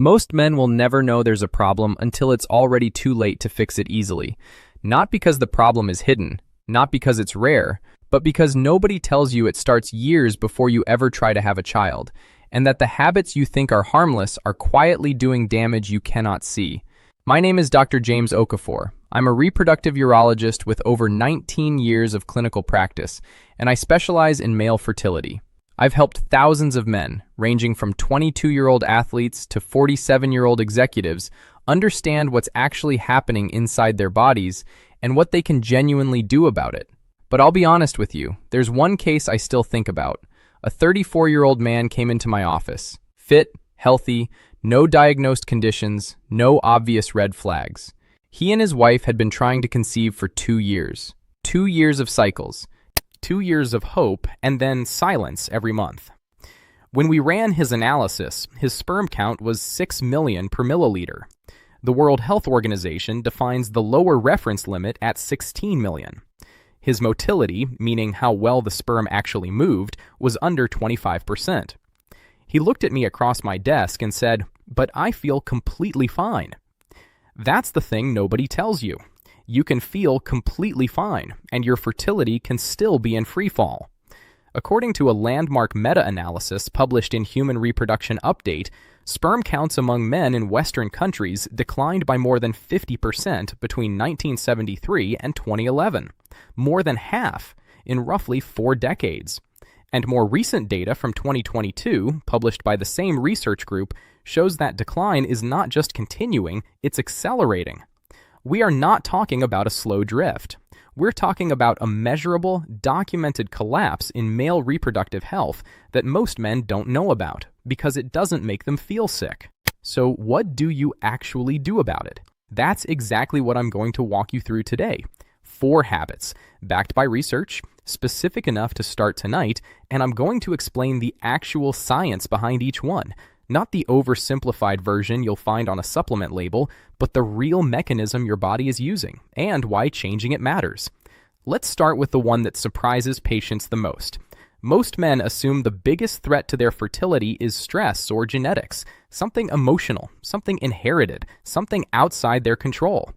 Most men will never know there's a problem until it's already too late to fix it easily. Not because the problem is hidden, not because it's rare, but because nobody tells you it starts years before you ever try to have a child, and that the habits you think are harmless are quietly doing damage you cannot see. My name is Dr. James Okafor. I'm a reproductive urologist with over 19 years of clinical practice, and I specialize in male fertility. I've helped thousands of men, ranging from 22-year-old athletes to 47-year-old executives, understand what's actually happening inside their bodies and what they can genuinely do about it. But I'll be honest with you, there's one case I still think about. A 34-year-old man came into my office. Fit, healthy, no diagnosed conditions, no obvious red flags. He and his wife had been trying to conceive for 2 years. 2 years of cycles. 2 years of hope, and then silence every month. When we ran his analysis, his sperm count was 6 million per milliliter. The World Health Organization defines the lower reference limit at 16 million. His motility, meaning how well the sperm actually moved, was under 25%. He looked at me across my desk and said, "But I feel completely fine." That's the thing nobody tells you. You can feel completely fine, and your fertility can still be in freefall. According to a landmark meta-analysis published in Human Reproduction Update, sperm counts among men in Western countries declined by more than 50% between 1973 and 2011, more than half in roughly 4 decades. And more recent data from 2022, published by the same research group, shows that decline is not just continuing, it's accelerating. We are not talking about a slow drift. We're talking about a measurable, documented collapse in male reproductive health that most men don't know about because it doesn't make them feel sick. So what do you actually do about it? That's exactly what I'm going to walk you through today. 4 habits, backed by research, specific enough to start tonight, and I'm going to explain the actual science behind each one. Not the oversimplified version you'll find on a supplement label, but the real mechanism your body is using, and why changing it matters. Let's start with the one that surprises patients the most. Most men assume the biggest threat to their fertility is stress or genetics, something emotional, something inherited, something outside their control.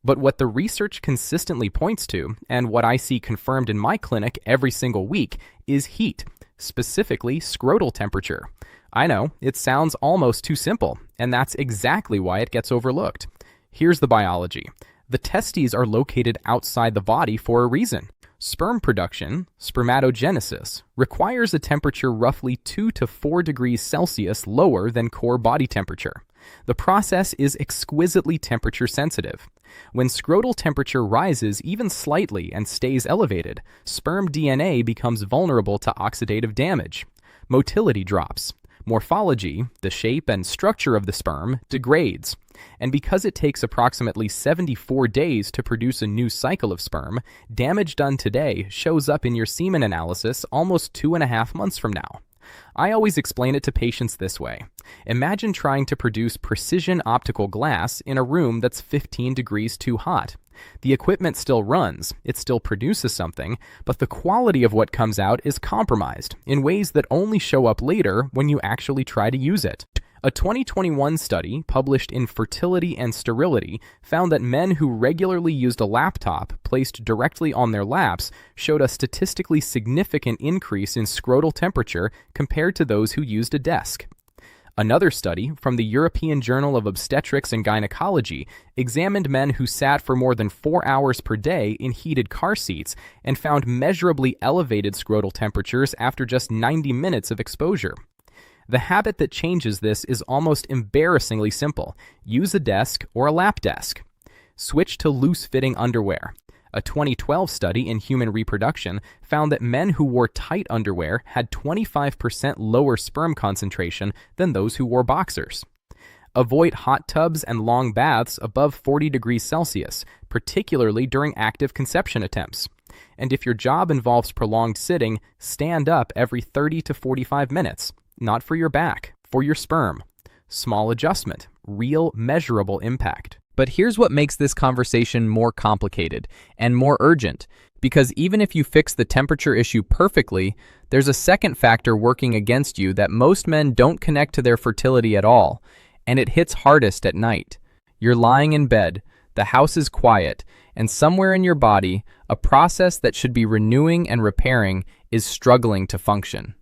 But what the research consistently points to, and what I see confirmed in my clinic every single week, is heat, specifically scrotal temperature. I know, it sounds almost too simple, and that's exactly why it gets overlooked. Here's the biology. The testes are located outside the body for a reason. Sperm production, spermatogenesis, requires a temperature roughly 2 to 4 degrees Celsius lower than core body temperature. The process is exquisitely temperature sensitive. When scrotal temperature rises even slightly and stays elevated, sperm DNA becomes vulnerable to oxidative damage. Motility drops. Morphology, the shape and structure of the sperm, degrades. And because it takes approximately 74 days to produce a new cycle of sperm, damage done today shows up in your semen analysis almost 2.5 months from now. I always explain it to patients this way. Imagine trying to produce precision optical glass in a room that's 15 degrees too hot. The equipment still runs, it still produces something, but the quality of what comes out is compromised in ways that only show up later when you actually try to use it. A 2021 study published in Fertility and Sterility found that men who regularly used a laptop placed directly on their laps showed a statistically significant increase in scrotal temperature compared to those who used a desk. Another study from the European Journal of Obstetrics and Gynecology examined men who sat for more than 4 hours per day in heated car seats and found measurably elevated scrotal temperatures after just 90 minutes of exposure. The habit that changes this is almost embarrassingly simple. Use a desk or a lap desk. Switch to loose-fitting underwear. A 2012 study in Human Reproduction found that men who wore tight underwear had 25% lower sperm concentration than those who wore boxers. Avoid hot tubs and long baths above 40 degrees Celsius, particularly during active conception attempts. And if your job involves prolonged sitting, stand up every 30 to 45 minutes. Not for your back, for your sperm. Small adjustment, real measurable impact. But here's what makes this conversation more complicated and more urgent, because even if you fix the temperature issue perfectly, there's a second factor working against you that most men don't connect to their fertility at all, And it hits hardest at night. You're lying in bed, the house is quiet, and somewhere in your body, a process that should be renewing and repairing is struggling to function.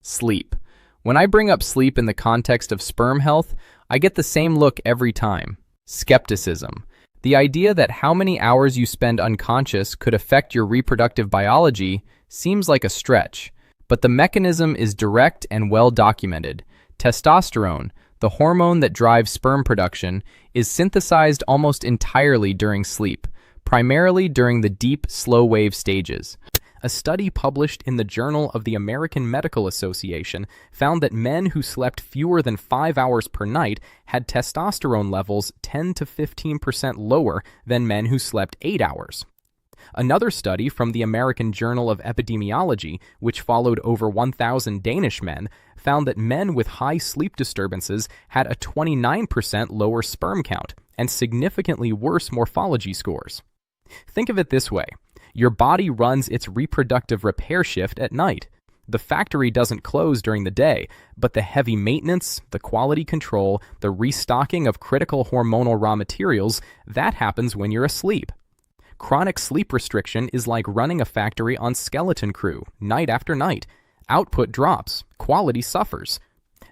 Sleep. When I bring up sleep in the context of sperm health, I get the same look every time. Skepticism. The idea that how many hours you spend unconscious could affect your reproductive biology seems like a stretch, but the mechanism is direct and well documented. Testosterone, the hormone that drives sperm production, is synthesized almost entirely during sleep, primarily during the deep, slow-wave stages. A study published in the Journal of the American Medical Association found that men who slept fewer than 5 hours per night had testosterone levels 10 to 15% lower than men who slept 8 hours. Another study from the American Journal of Epidemiology, which followed over 1,000 Danish men, found that men with high sleep disturbances had a 29% lower sperm count and significantly worse morphology scores. Think of it this way. Your body runs its reproductive repair shift at night. The factory doesn't close during the day, but the heavy maintenance, the quality control, the restocking of critical hormonal raw materials, that happens when you're asleep. Chronic sleep restriction is like running a factory on skeleton crew, night after night. Output drops, quality suffers.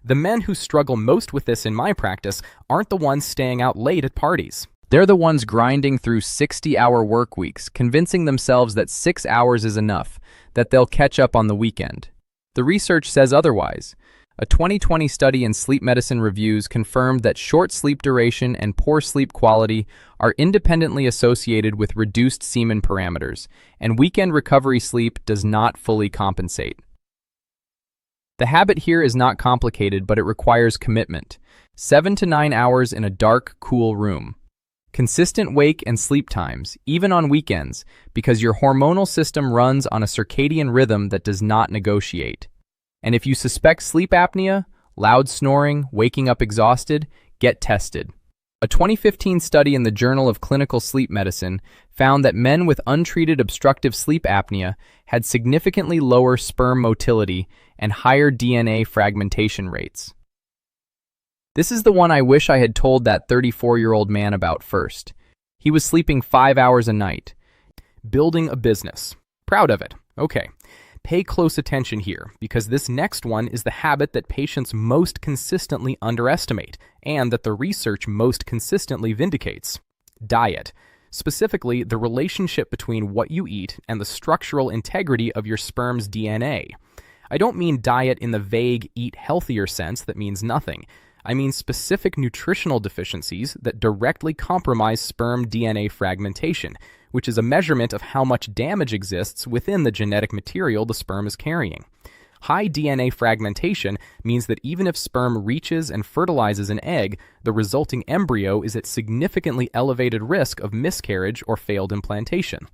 The men who struggle most with this in my practice aren't the ones staying out late at parties. They're the ones grinding through 60-hour work weeks, convincing themselves that 6 hours is enough, that they'll catch up on the weekend. The research says otherwise. A 2020 study in Sleep Medicine Reviews confirmed that short sleep duration and poor sleep quality are independently associated with reduced semen parameters, and weekend recovery sleep does not fully compensate. The habit here is not complicated, but it requires commitment. 7 to 9 hours in a dark, cool room. Consistent wake and sleep times, even on weekends, because your hormonal system runs on a circadian rhythm that does not negotiate. And if you suspect sleep apnea, loud snoring, waking up exhausted, get tested. A 2015 study in the Journal of Clinical Sleep Medicine found that men with untreated obstructive sleep apnea had significantly lower sperm motility and higher DNA fragmentation rates. This is the one I wish I had told that 34-year-old man about first. He was sleeping 5 hours a night. Building a business. Proud of it. Okay. Pay close attention here, because this next one is the habit that patients most consistently underestimate, and that the research most consistently vindicates. Diet. Specifically, the relationship between what you eat and the structural integrity of your sperm's DNA. I don't mean diet in the vague, eat healthier sense that means nothing. I mean specific nutritional deficiencies that directly compromise sperm DNA fragmentation, which is a measurement of how much damage exists within the genetic material the sperm is carrying. High DNA fragmentation means that even if sperm reaches and fertilizes an egg, the resulting embryo is at significantly elevated risk of miscarriage or failed implantation.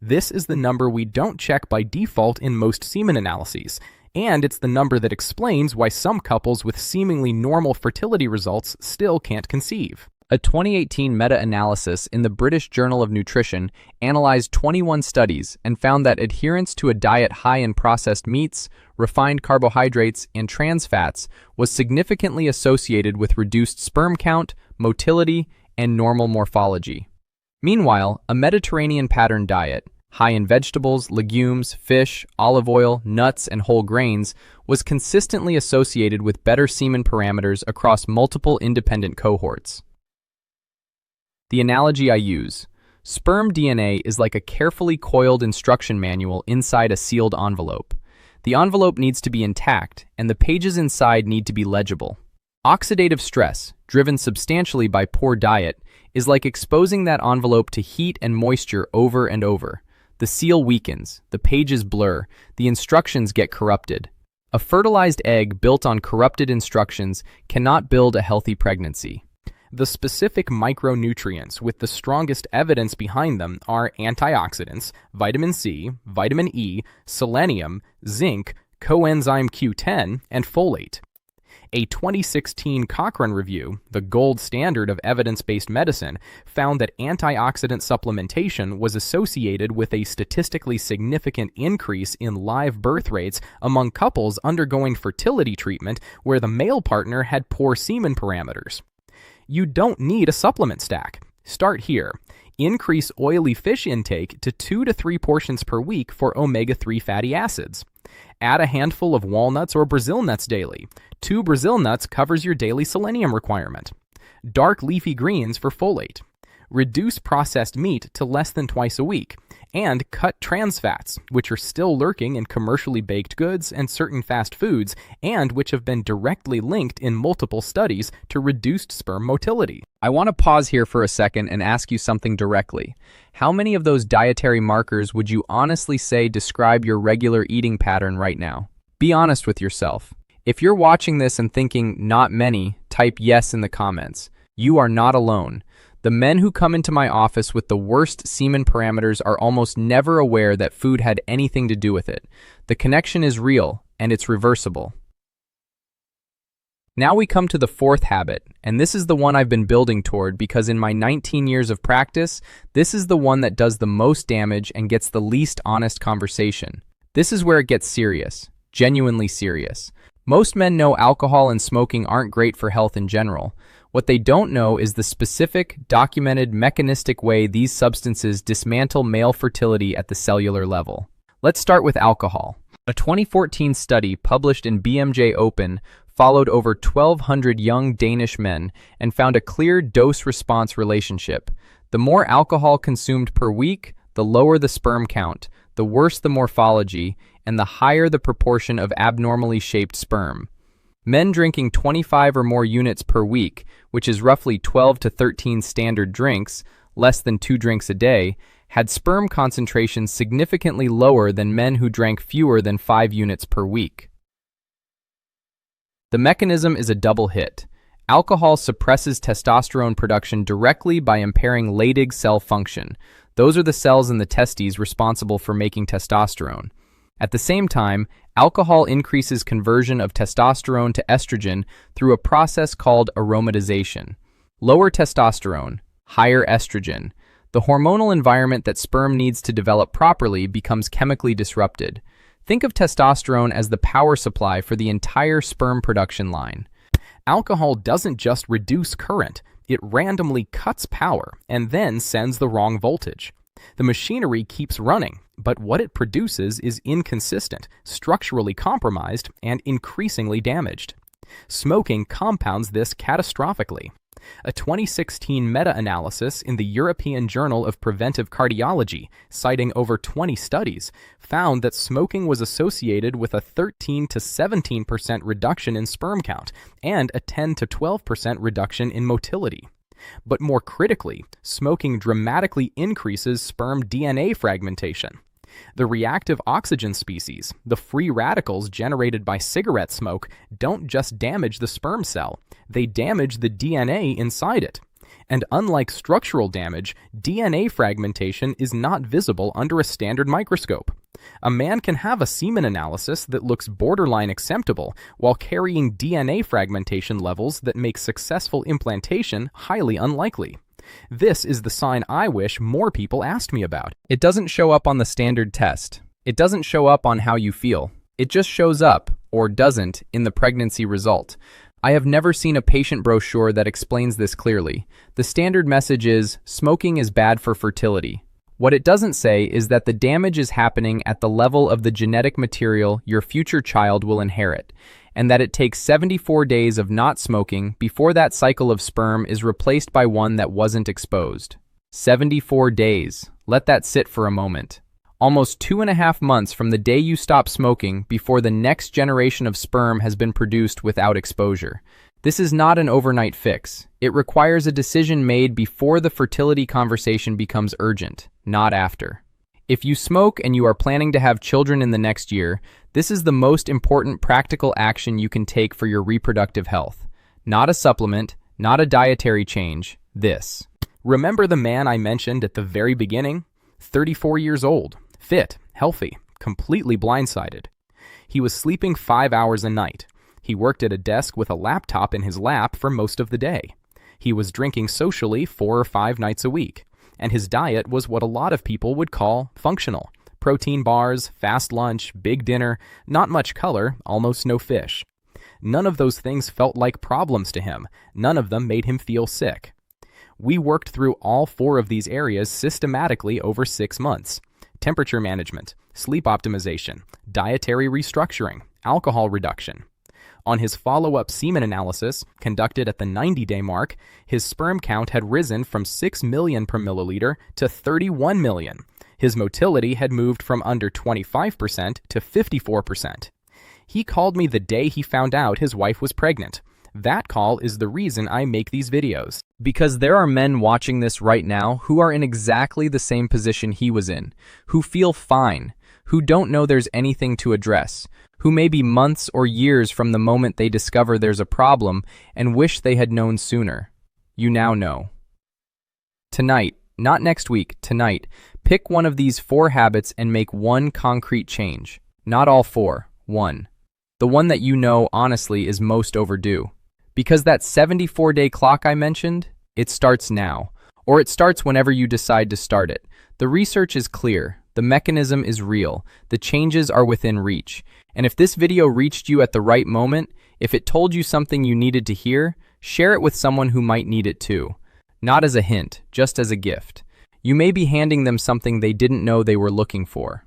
This is the number we don't check by default in most semen analyses, and it's the number that explains why some couples with seemingly normal fertility results still can't conceive. A 2018 meta-analysis in the British Journal of Nutrition analyzed 21 studies and found that adherence to a diet high in processed meats, refined carbohydrates, and trans fats was significantly associated with reduced sperm count, motility, and normal morphology. Meanwhile, a Mediterranean pattern diet, high in vegetables, legumes, fish, olive oil, nuts, and whole grains, was consistently associated with better semen parameters across multiple independent cohorts. The analogy I use: sperm DNA is like a carefully coiled instruction manual inside a sealed envelope. The envelope needs to be intact, and the pages inside need to be legible. Oxidative stress, driven substantially by poor diet, is like exposing that envelope to heat and moisture over and over. The seal weakens, the pages blur, the instructions get corrupted. A fertilized egg built on corrupted instructions cannot build a healthy pregnancy. The specific micronutrients with the strongest evidence behind them are antioxidants, vitamin C, vitamin E, selenium, zinc, coenzyme Q10, and folate. A 2016 Cochrane review, the gold standard of evidence-based medicine, found that antioxidant supplementation was associated with a statistically significant increase in live birth rates among couples undergoing fertility treatment where the male partner had poor semen parameters. You don't need a supplement stack. Start here. Increase oily fish intake to 2 to 3 portions per week for omega-3 fatty acids. Add a handful of walnuts or Brazil nuts daily. 2 Brazil nuts covers your daily selenium requirement. Dark leafy greens for folate. Reduce processed meat to less than twice a week. And cut trans fats, which are still lurking in commercially baked goods and certain fast foods, and which have been directly linked in multiple studies to reduced sperm motility. I want to pause here for a second and ask you something directly. How many of those dietary markers would you honestly say describe your regular eating pattern right now? Be honest with yourself. If you're watching this and thinking, not many, type yes in the comments. You are not alone. The men who come into my office with the worst semen parameters are almost never aware that food had anything to do with it. The connection is real, and it's reversible. Now we come to the fourth habit, and this is the one I've been building toward because in my 19 years of practice, this is the one that does the most damage and gets the least honest conversation. This is where it gets serious, genuinely serious. Most men know alcohol and smoking aren't great for health in general. What they don't know is the specific, documented, mechanistic way these substances dismantle male fertility at the cellular level. Let's start with alcohol. A 2014 study published in BMJ Open followed over 1,200 young Danish men and found a clear dose-response relationship. The more alcohol consumed per week, the lower the sperm count, the worse the morphology, and the higher the proportion of abnormally shaped sperm. Men drinking 25 or more units per week, which is roughly 12 to 13 standard drinks, less than 2 drinks a day, had sperm concentrations significantly lower than men who drank fewer than 5 units per week. The mechanism is a double hit. Alcohol suppresses testosterone production directly by impairing Leydig cell function. Those are the cells in the testes responsible for making testosterone. At the same time, alcohol increases conversion of testosterone to estrogen through a process called aromatization. Lower testosterone, higher estrogen. The hormonal environment that sperm needs to develop properly becomes chemically disrupted. Think of testosterone as the power supply for the entire sperm production line. Alcohol doesn't just reduce current, it randomly cuts power and then sends the wrong voltage. The machinery keeps running, but what it produces is inconsistent, structurally compromised, and increasingly damaged. Smoking compounds this catastrophically. A 2016 meta-analysis in the European Journal of Preventive Cardiology, citing over 20 studies, found that smoking was associated with a 13 to 17% reduction in sperm count and a 10 to 12% reduction in motility. But more critically, smoking dramatically increases sperm DNA fragmentation. The reactive oxygen species, the free radicals generated by cigarette smoke, don't just damage the sperm cell, they damage the DNA inside it. And unlike structural damage, DNA fragmentation is not visible under a standard microscope. A man can have a semen analysis that looks borderline acceptable while carrying DNA fragmentation levels that make successful implantation highly unlikely. This is the sign I wish more people asked me about. It doesn't show up on the standard test. It doesn't show up on how you feel. It just shows up, or doesn't, in the pregnancy result. I have never seen a patient brochure that explains this clearly. The standard message is, smoking is bad for fertility. What it doesn't say is that the damage is happening at the level of the genetic material your future child will inherit, and that it takes 74 days of not smoking before that cycle of sperm is replaced by one that wasn't exposed. 74 days. Let that sit for a moment. Almost 2.5 months from the day you stop smoking before the next generation of sperm has been produced without exposure. This is not an overnight fix. It requires a decision made before the fertility conversation becomes urgent, not after. If you smoke and you are planning to have children in the next year, this is the most important practical action you can take for your reproductive health. Not a supplement, not a dietary change, this. Remember the man I mentioned at the very beginning? 34 years old, fit, healthy, completely blindsided. He was sleeping 5 hours a night. He worked at a desk with a laptop in his lap for most of the day. He was drinking socially 4 or 5 nights a week, and his diet was what a lot of people would call functional. Protein bars, fast lunch, big dinner, not much color, almost no fish. None of those things felt like problems to him. None of them made him feel sick. We worked through all 4 of these areas systematically over 6 months. Temperature management, sleep optimization, dietary restructuring, alcohol reduction. On his follow-up semen analysis, conducted at the 90-day mark, his sperm count had risen from 6 million per milliliter to 31 million. His motility had moved from under 25% to 54%. He called me the day he found out his wife was pregnant. That call is the reason I make these videos. Because there are men watching this right now who are in exactly the same position he was in, who feel fine, who don't know there's anything to address, who may be months or years from the moment they discover there's a problem and wish they had known sooner. You now know. Tonight, not next week, tonight, pick one of these 4 habits and make one concrete change. Not all 4, one. The one that you know, honestly, is most overdue. Because that 74-day clock I mentioned, it starts now. Or it starts whenever you decide to start it. The research is clear. The mechanism is real. The changes are within reach. And if this video reached you at the right moment, if it told you something you needed to hear, share it with someone who might need it too. Not as a hint, just as a gift. You may be handing them something they didn't know they were looking for.